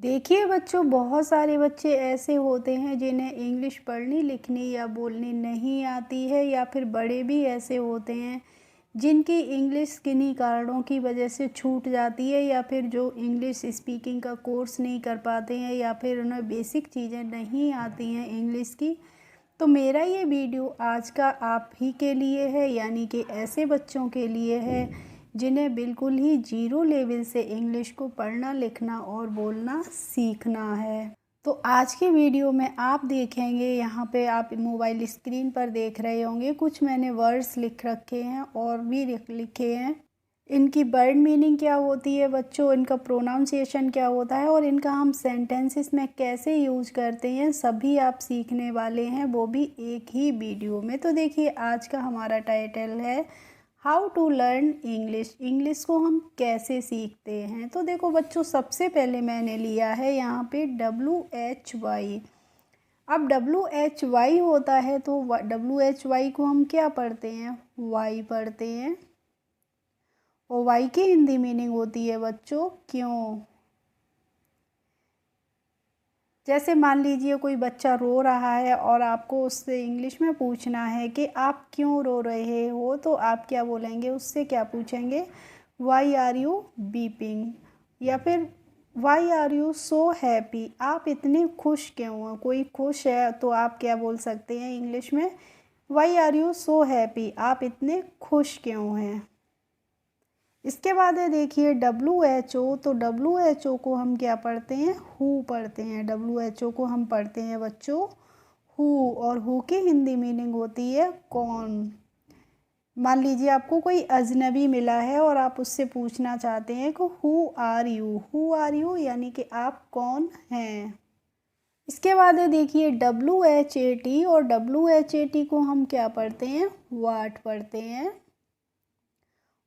देखिए बच्चों, बहुत सारे बच्चे ऐसे होते हैं जिन्हें इंग्लिश पढ़नी लिखनी या बोलनी नहीं आती है, या फिर बड़े भी ऐसे होते हैं जिनकी इंग्लिश किन्हीं कारणों की वजह से छूट जाती है, या फिर जो इंग्लिश स्पीकिंग का कोर्स नहीं कर पाते हैं, या फिर उन्हें बेसिक चीज़ें नहीं आती हैं इंग्लिश की। तो मेरा ये वीडियो आज का आप ही के लिए है, यानी कि ऐसे बच्चों के लिए है जिन्हें बिल्कुल ही ज़ीरो लेवल से इंग्लिश को पढ़ना लिखना और बोलना सीखना है। तो आज के वीडियो में आप देखेंगे, यहाँ पे आप मोबाइल स्क्रीन पर देख रहे होंगे, कुछ मैंने वर्ड्स लिख रखे हैं और भी लिखे हैं। इनकी वर्ड मीनिंग क्या होती है बच्चों, इनका प्रोनाउंसिएशन क्या होता है और इनका हम सेंटेंसेस में कैसे यूज करते हैं, सभी आप सीखने वाले हैं, वो भी एक ही वीडियो में। तो देखिए, आज का हमारा टाइटल है how to learn English. English को हम कैसे सीखते हैं। तो देखो बच्चों, सबसे पहले मैंने लिया है यहाँ पे WHY। अब WHY होता है तो WHY को हम क्या पढ़ते हैं, वाई पढ़ते हैं। और वाई की हिंदी मीनिंग होती है बच्चों क्यों। जैसे मान लीजिए कोई बच्चा रो रहा है और आपको उससे इंग्लिश में पूछना है कि आप क्यों रो रहे हो, तो आप क्या बोलेंगे, उससे क्या पूछेंगे, वाई आर यू बीपिंग, या फिर why are you so happy, आप इतने खुश क्यों हो। कोई खुश है तो आप क्या बोल सकते हैं इंग्लिश में, why are you so happy, आप इतने खुश क्यों हैं। इसके बाद है देखिए WHO। तो WHO को हम क्या पढ़ते हैं, हु पढ़ते हैं। WHO को हम पढ़ते हैं बच्चों हु, और हु की हिंदी मीनिंग होती है कौन। मान लीजिए आपको कोई अजनबी मिला है और आप उससे पूछना चाहते हैं कि हु आर यू, यानी कि आप कौन हैं। इसके बाद है देखिए WHAT। और WHAT को हम क्या पढ़ते हैं, वाट पढ़ते हैं।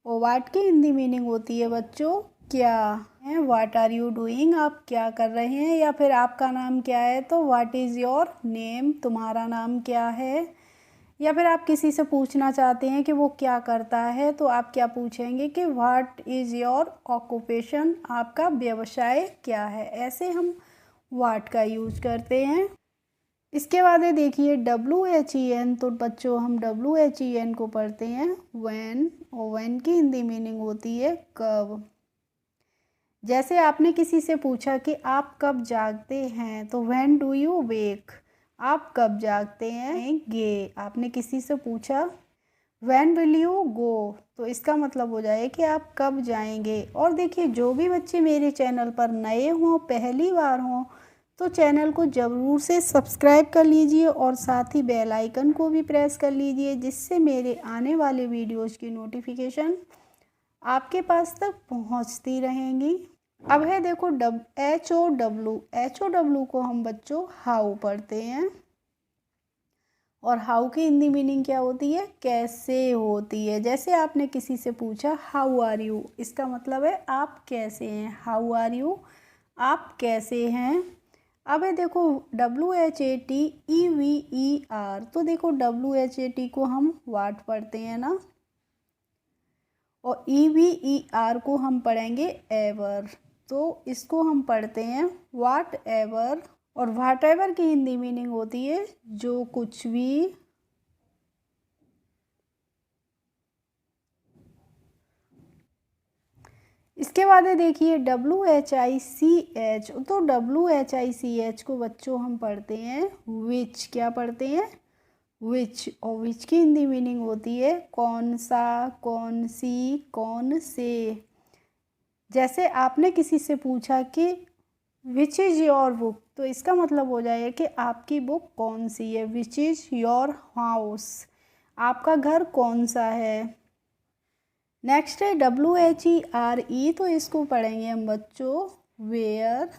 और वाट की हिंदी मीनिंग होती है बच्चों क्या है, वाट आर यू डूइंग, आप क्या कर रहे हैं, या फिर आपका नाम क्या है तो वाट इज़ योर नेम, तुम्हारा नाम क्या है। या फिर आप किसी से पूछना चाहते हैं कि वो क्या करता है, तो आप क्या पूछेंगे कि व्हाट इज़ योर ऑक्यूपेशन, आपका व्यवसाय क्या है। ऐसे हम वाट का यूज करते हैं। इसके बाद है देखिए WHEN। तो बच्चों हम WHEN को पढ़ते हैं व्हेन, और व्हेन की हिंदी मीनिंग होती है कब। जैसे आपने किसी से पूछा कि आप कब जागते हैं, तो व्हेन डू यू वेक, आप कब जागते हैं गे। आपने किसी से पूछा व्हेन विल यू गो, तो इसका मतलब हो जाए कि आप कब जाएंगे। और देखिए, जो भी बच्चे मेरे चैनल पर नए हों, पहली बार हों, तो चैनल को ज़रूर से सब्सक्राइब कर लीजिए और साथ ही बेल आइकन को भी प्रेस कर लीजिए, जिससे मेरे आने वाले वीडियोज़ की नोटिफिकेशन आपके पास तक पहुंचती रहेंगी। अब है देखो HOW को हम बच्चों हाउ पढ़ते हैं। और हाउ की हिंदी मीनिंग क्या होती है, कैसे होती है। जैसे आपने किसी से पूछा हाउ आर यू, इसका मतलब है आप कैसे हैं, हाउ आर यू, आप कैसे हैं। अब है देखो WHATEVER। तो देखो WHAT को हम वाट पढ़ते हैं ना, और EVER को हम पढ़ेंगे एवर। तो इसको हम पढ़ते हैं वाट एवर। और वाट एवर की हिंदी मीनिंग होती है जो कुछ भी। इसके बाद है देखिए WHICH। तो WHICH को बच्चों हम पढ़ते हैं विच, क्या पढ़ते हैं, विच। और विच की हिंदी मीनिंग होती है कौन सा, कौन सी, कौन से। जैसे आपने किसी से पूछा कि विच इज़ योर बुक, तो इसका मतलब हो जाएगा कि आपकी बुक कौन सी है। विच इज़ योर हाउस, आपका घर कौन सा है। नेक्स्ट है WHERE। तो इसको पढ़ेंगे हम बच्चों वेयर।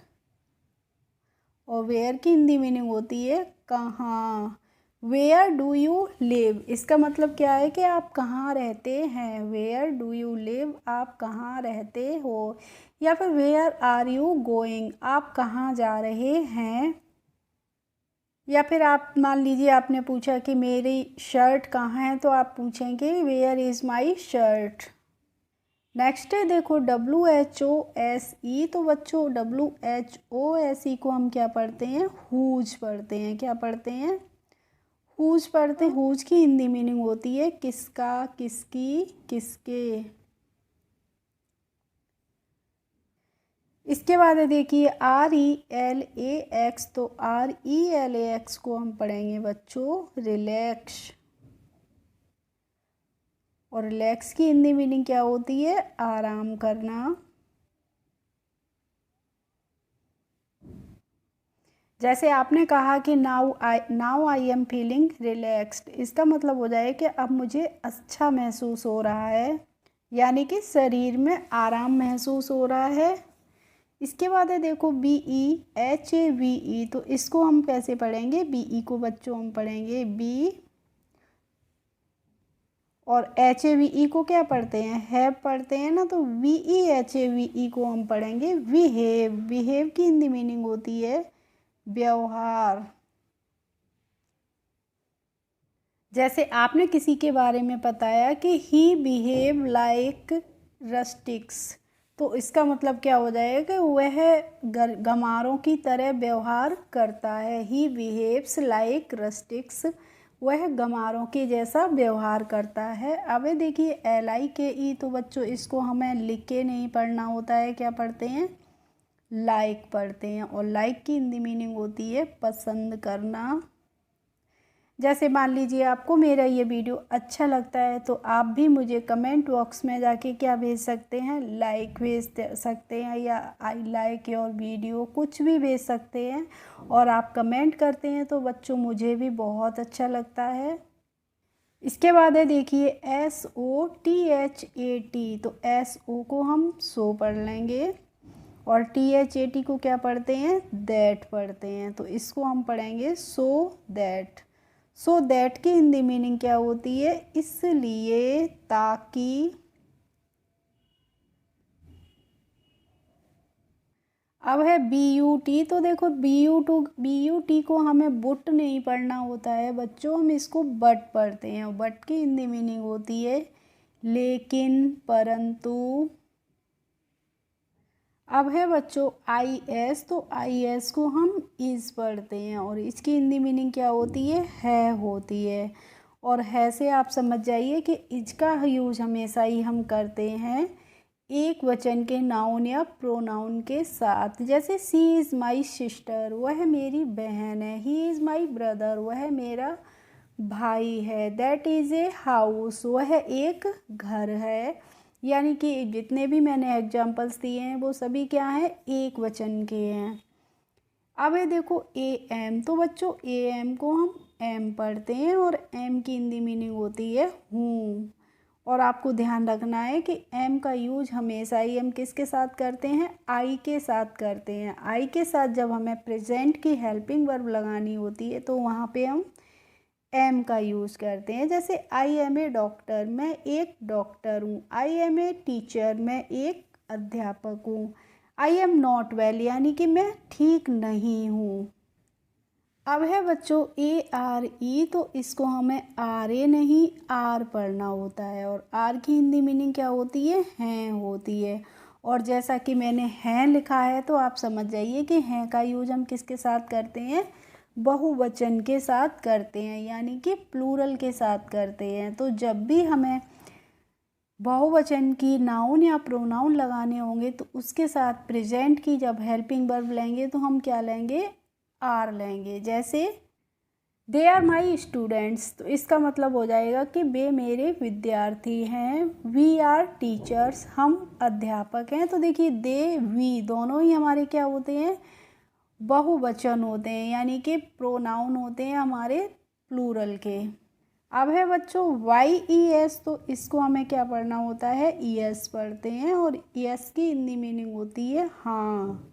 और वेयर की हिंदी मीनिंग होती है कहाँ। वेयर डू यू लिव, इसका मतलब क्या है कि आप कहाँ रहते हैं। वेयर डू यू लिव, आप कहाँ रहते हो। या फिर वेयर आर यू गोइंग, आप कहाँ जा रहे हैं। या फिर आप मान लीजिए आपने पूछा कि मेरी शर्ट कहाँ है, तो आप पूछेंगे where is my shirt. Next है देखो WHOSE। तो बच्चों WHOSE को हम क्या पढ़ते हैं, हुज पढ़ते हैं। क्या पढ़ते हैं, हुज पढ़ते हैं। हुज की हिंदी मीनिंग होती है किसका, किसकी, किसके। इसके बाद है देखिए RELAX। तो RELAX को हम पढ़ेंगे बच्चों रिलैक्स। और रिलैक्स की हिंदी मीनिंग क्या होती है, आराम करना। जैसे आपने कहा कि now I am feeling relaxed, इसका मतलब हो जाए कि अब मुझे अच्छा महसूस हो रहा है, यानी कि शरीर में आराम महसूस हो रहा है। इसके बाद है देखो BEHAVE। तो इसको हम कैसे पढ़ेंगे, BE को बच्चों हम पढ़ेंगे बी, और HAVE को क्या पढ़ते हैं, हैव पढ़ते हैं ना। तो VEHAVE को हम पढ़ेंगे बिहेव। बिहेव की हिंदी मीनिंग होती है व्यवहार। जैसे आपने किसी के बारे में बताया कि ही बिहेव लाइक रस्टिक्स। तो इसका मतलब क्या हो जाएगा कि वह गंवारों की तरह व्यवहार करता है। ही बिहेव्स लाइक रस्टिक्स, वह गंवारों के जैसा व्यवहार करता है। अब देखिए LIKE। तो बच्चों इसको हमें लिख के नहीं पढ़ना होता है, क्या पढ़ते हैं, लाइक पढ़ते हैं। और लाइक की हिंदी मीनिंग होती है पसंद करना। जैसे मान लीजिए आपको मेरा ये वीडियो अच्छा लगता है तो आप भी मुझे कमेंट बॉक्स में जाके क्या भेज सकते हैं, लाइक भेज सकते हैं, या आई लाइक योर वीडियो, कुछ भी भेज सकते हैं। और आप कमेंट करते हैं तो बच्चों मुझे भी बहुत अच्छा लगता है। इसके बाद है देखिए SOTHAT। तो SO को हम सो पढ़ लेंगे, और THAT को क्या पढ़ते हैं, दैट पढ़ते हैं। तो इसको हम पढ़ेंगे सो दैट। सो दैट की हिंदी मीनिंग क्या होती है, इसलिए, ताकि। अब है BUT। तो देखो BUT को हमें बुट नहीं पढ़ना होता है बच्चों, हम इसको बट पढ़ते हैं। बट की हिंदी मीनिंग होती है लेकिन, परंतु। अब है बच्चों IS। तो IS को हम इज़ पढ़ते हैं, और इसकी हिंदी मीनिंग क्या होती है होती है। और है से आप समझ जाइए कि इज का यूज हमेशा ही हम करते हैं एक वचन के नाउन या प्रोनाउन के साथ। जैसे सी इज़ माई सिस्टर, वह मेरी बहन है। ही इज़ माई ब्रदर, वह मेरा भाई है। दैट इज़ ए हाउस, वह एक घर है। यानी कि जितने भी मैंने एग्जाम्पल्स दिए हैं वो सभी क्या हैं, एक वचन के हैं। अब है देखो AM। तो बच्चों AM को हम एम पढ़ते हैं, और एम की हिंदी मीनिंग होती है हूँ। और आपको ध्यान रखना है कि एम का यूज हमेशा ही हम किसके साथ करते हैं, आई के साथ करते हैं। आई के साथ जब हमें प्रेजेंट की हेल्पिंग वर्ब लगानी होती है तो वहाँ पे हम एम का यूज़ करते हैं। जैसे आई एम ए डॉक्टर, मैं एक डॉक्टर हूँ। आई एम ए टीचर, मैं एक अध्यापक हूँ। आई एम नॉट वेल, यानी कि मैं ठीक नहीं हूँ। अब है बच्चों ARE। तो इसको हमें RA नहीं R पढ़ना होता है, और R की हिंदी मीनिंग क्या होती है, हैं होती है। और जैसा कि मैंने हैं लिखा है तो आप समझ जाइए कि हैं का यूज हम किसके साथ करते हैं, बहुवचन के साथ करते हैं, यानी कि प्लूरल के साथ करते हैं। तो जब भी हमें बहुवचन की नाउन या प्रोनाउन लगाने होंगे तो उसके साथ प्रेजेंट की जब हेल्पिंग वर्ब लेंगे तो हम क्या लेंगे, आर लेंगे। जैसे दे आर माई स्टूडेंट्स, तो इसका मतलब हो जाएगा कि वे मेरे विद्यार्थी हैं। वी आर टीचर्स, हम अध्यापक हैं। तो देखिए दे वी दोनों ही हमारे क्या होते हैं, बहुवचन होते हैं, यानी कि प्रोनाउन होते हैं हमारे प्लूरल के। अब है बच्चों YES। तो इसको हमें क्या पढ़ना होता है, ES पढ़ते हैं, और ES की हिंदी मीनिंग होती है हाँ।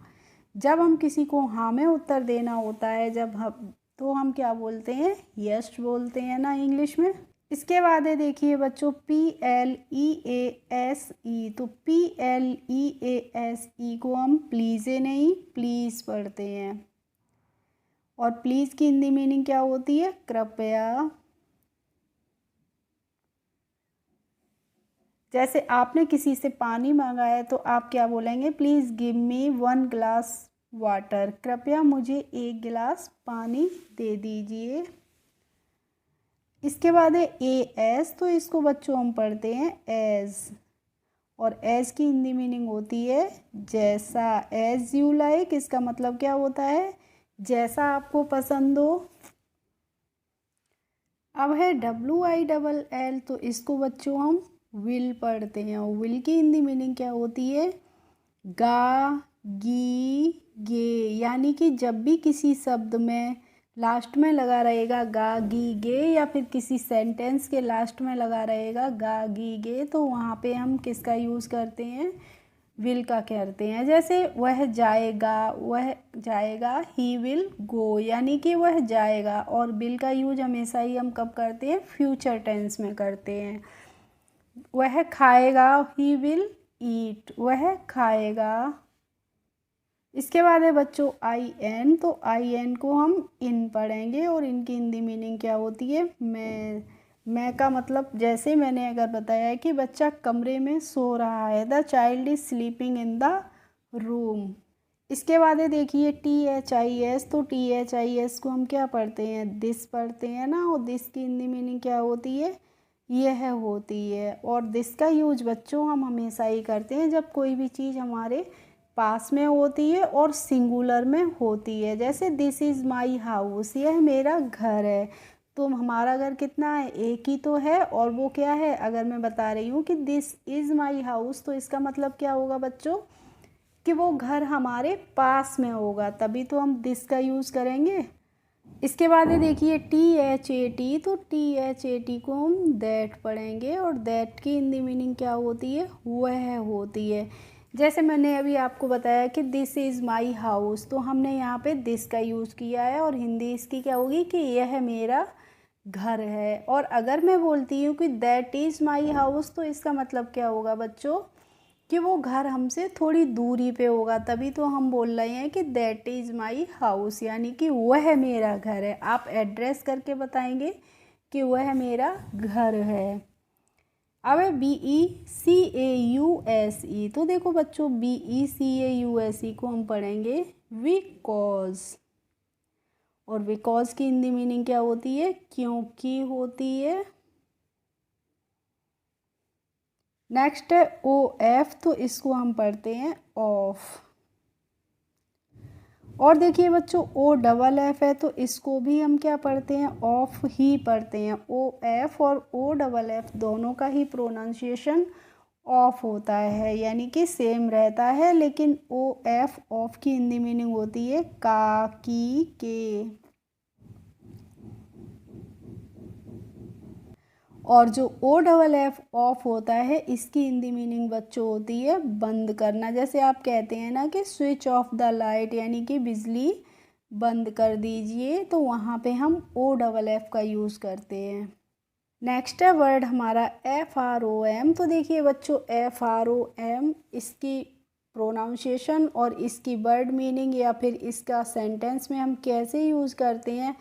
जब हम किसी को हाँ में उत्तर देना होता है, जब हम तो हम क्या बोलते हैं, यस बोलते हैं ना इंग्लिश में। इसके बाद है देखिए बच्चों PLEASE। तो PLEASE को हम प्लीज़े नहीं प्लीज़ पढ़ते हैं, और प्लीज़ की हिंदी मीनिंग क्या होती है, कृपया। जैसे आपने किसी से पानी मांगा है तो आप क्या बोलेंगे, please give me 1 glass water, कृपया मुझे 1 गिलास पानी दे दीजिए। इसके बाद है ए एस, तो इसको बच्चों हम पढ़ते हैं एज, और एज की हिंदी मीनिंग होती है जैसा। एज यू लाइक, इसका मतलब क्या होता है, जैसा आपको पसंद हो। अब है WILL, तो इसको बच्चों हम विल पढ़ते हैं, और विल की हिंदी मीनिंग क्या होती है, गा गी गे, यानी कि जब भी किसी शब्द में लास्ट में लगा रहेगा गा गी गे, या फिर किसी सेंटेंस के लास्ट में लगा रहेगा गा गी गे, तो वहाँ पे हम किसका यूज़ करते हैं, विल का करते हैं। जैसे वह जाएगा, ही विल गो, यानी कि वह जाएगा, और विल का यूज हमेशा ही हम कब करते हैं, फ्यूचर टेंस में करते हैं। वह खाएगा, ही विल ईट, वह खाएगा। इसके बाद है बच्चों IN, तो IN को हम इन पढ़ेंगे, और इनकी हिंदी मीनिंग क्या होती है, मैं का मतलब जैसे मैंने अगर बताया है कि बच्चा कमरे में सो रहा है, the child is sleeping in the room. इसके बाद है देखिए THIS, तो THIS को हम क्या पढ़ते हैं, दिस पढ़ते हैं ना, और दिस की हिंदी मीनिंग क्या होती है, यह होती है। और दिस का यूज बच्चों हम हमेशा ही करते हैं जब कोई भी चीज़ हमारे पास में होती है और सिंगुलर में होती है। जैसे दिस इज़ माई हाउस, यह मेरा घर है, तो हमारा घर कितना है, एक ही तो है, और वो क्या है, अगर मैं बता रही हूँ कि दिस इज़ माई हाउस, तो इसका मतलब क्या होगा बच्चों, कि वो घर हमारे पास में होगा, तभी तो हम दिस का यूज़ करेंगे। इसके बाद है देखिए THAT, तो THAT को हम दैट पढ़ेंगे, और दैट की हिंदी मीनिंग क्या होती है, वह होती है। जैसे मैंने अभी आपको बताया कि दिस इज़ माई हाउस, तो हमने यहाँ पे दिस का यूज़ किया है, और हिंदी इसकी क्या होगी कि यह मेरा घर है। और अगर मैं बोलती हूँ कि दैट इज़ माई हाउस, तो इसका मतलब क्या होगा बच्चों, कि वो घर हमसे थोड़ी दूरी पे होगा, तभी तो हम बोल रहे हैं कि दैट इज़ माई हाउस, यानी कि वह मेरा घर है। आप एड्रेस करके बताएंगे कि वह मेरा घर है। अब है BECAUSE, तो देखो बच्चों BECAUSE को हम पढ़ेंगे बिकॉज, और बिकॉज की हिंदी मीनिंग क्या होती है, क्योंकि होती है। नेक्स्ट है OF, तो इसको हम पढ़ते हैं ऑफ। और देखिए बच्चों OFF है, तो इसको भी हम क्या पढ़ते हैं, ऑफ ही पढ़ते हैं। OF और OFF दोनों का ही प्रोनाउंसिएशन ऑफ होता है, यानी कि सेम रहता है, लेकिन OF ऑफ की हिंदी मीनिंग होती है का, की, के। और जो OFF ऑफ होता है, इसकी हिंदी मीनिंग बच्चों होती है बंद करना। जैसे आप कहते हैं ना कि स्विच ऑफ द लाइट, यानी कि बिजली बंद कर दीजिए, तो वहाँ पे हम OFF का यूज़ करते हैं। नेक्स्ट है वर्ड हमारा FROM, तो देखिए बच्चों FROM, इसकी प्रोनाउंसिएशन और इसकी वर्ड मीनिंग या फिर इसका सेंटेंस में हम कैसे यूज़ करते हैं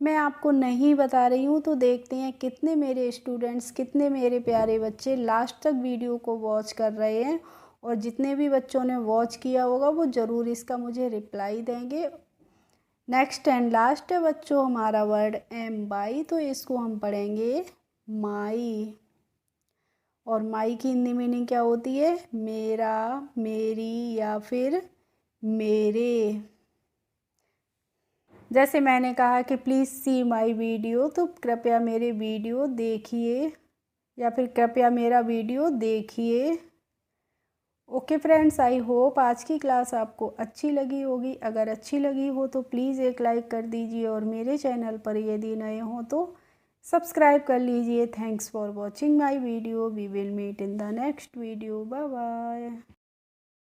मैं आपको नहीं बता रही हूँ। तो देखते हैं कितने मेरे स्टूडेंट्स, कितने मेरे प्यारे बच्चे लास्ट तक वीडियो को वॉच कर रहे हैं, और जितने भी बच्चों ने वॉच किया होगा वो ज़रूर इसका मुझे रिप्लाई देंगे। नेक्स्ट एंड लास्ट है बच्चों हमारा वर्ड एम बाई, तो इसको हम पढ़ेंगे माई। और माई की हिंदी मीनिंग क्या होती है, मेरा, मेरी, या फिर मेरे। जैसे मैंने कहा कि प्लीज़ सी माई वीडियो, तो कृपया मेरे वीडियो देखिए, या फिर कृपया मेरा वीडियो देखिए। ओके फ्रेंड्स, आई होप आज की क्लास आपको अच्छी लगी होगी। अगर अच्छी लगी हो तो प्लीज़ एक लाइक कर दीजिए, और मेरे चैनल पर यदि नए हो तो सब्सक्राइब कर लीजिए। Thanks for watching my video. We will meet in the next video. Bye bye.